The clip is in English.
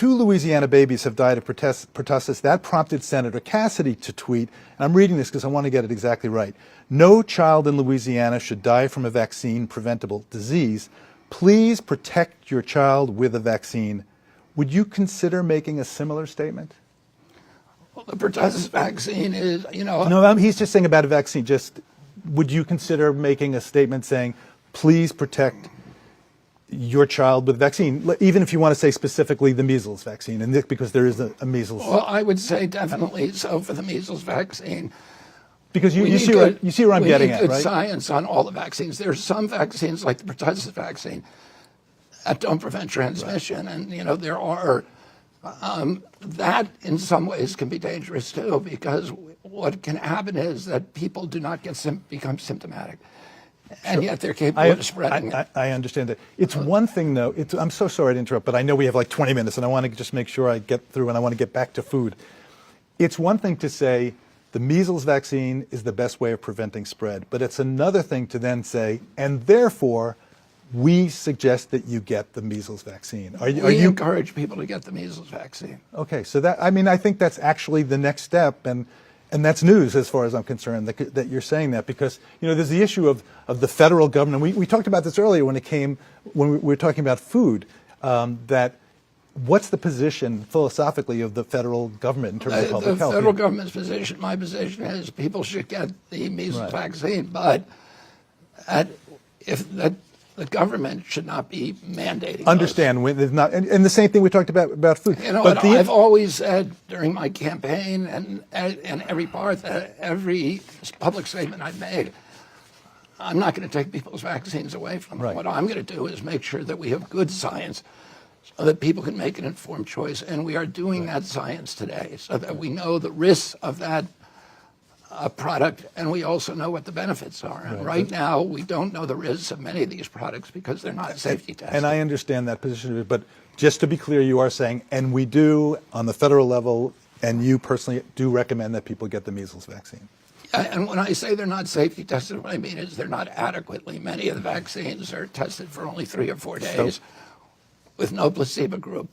2 Louisiana babies have died of pertussis. That prompted Senator Cassidy to tweet, and I'm reading this because I want to get it exactly right. No child in Louisiana should die from a vaccine-preventable disease. Please protect your child with a vaccine. Would you consider making a similar statement? Well, the pertussis vaccine is, No, he's just saying about a vaccine. Just, would you consider making a statement saying, please protect your child with vaccine, even if you want to say specifically the measles vaccine, and this, because there is a measles. Well, I would say definitely so for the measles vaccine. Because you see where I'm getting at, right? We need good science on all the vaccines. There's some vaccines, like the pertussis vaccine, that don't prevent transmission, and there are that in some ways can be dangerous too, because what can happen is that people do not become symptomatic. And yet they're capable of spreading it. I understand that. It's one thing, though. I'm so sorry to interrupt, but I know we have like 20 minutes, and I want to just make sure I get through, and I want to get back to food. It's one thing to say the measles vaccine is the best way of preventing spread, but it's another thing to then say, and therefore, we suggest that you get the measles vaccine. We encourage people to get the measles vaccine. Okay, so I think that's actually the next step, and that's news as far as I'm concerned, that you're saying that, because there's the issue of the federal government. We talked about this earlier when we were talking about food, that what's the position philosophically of the federal government in terms of public health? The federal government's position, my position is people should get the measles vaccine, but the government should not be mandating. Understand, not, and the same thing we talked about food. I've always said during my campaign and every public statement I've made, I'm not going to take people's vaccines away from them. What I'm going to do is make sure that we have good science so that people can make an informed choice, and we are doing that science today so that we know the risks of that product, and we also know what the benefits are. And right now, we don't know the risks of many of these products because they're not safety tested. And I understand that position, but just to be clear, you are saying, and we do on the federal level, and you personally do recommend that people get the measles vaccine. And when I say they're not safety tested, what I mean is they're not adequately. Many of the vaccines are tested for only 3 or 4 days with no placebo group.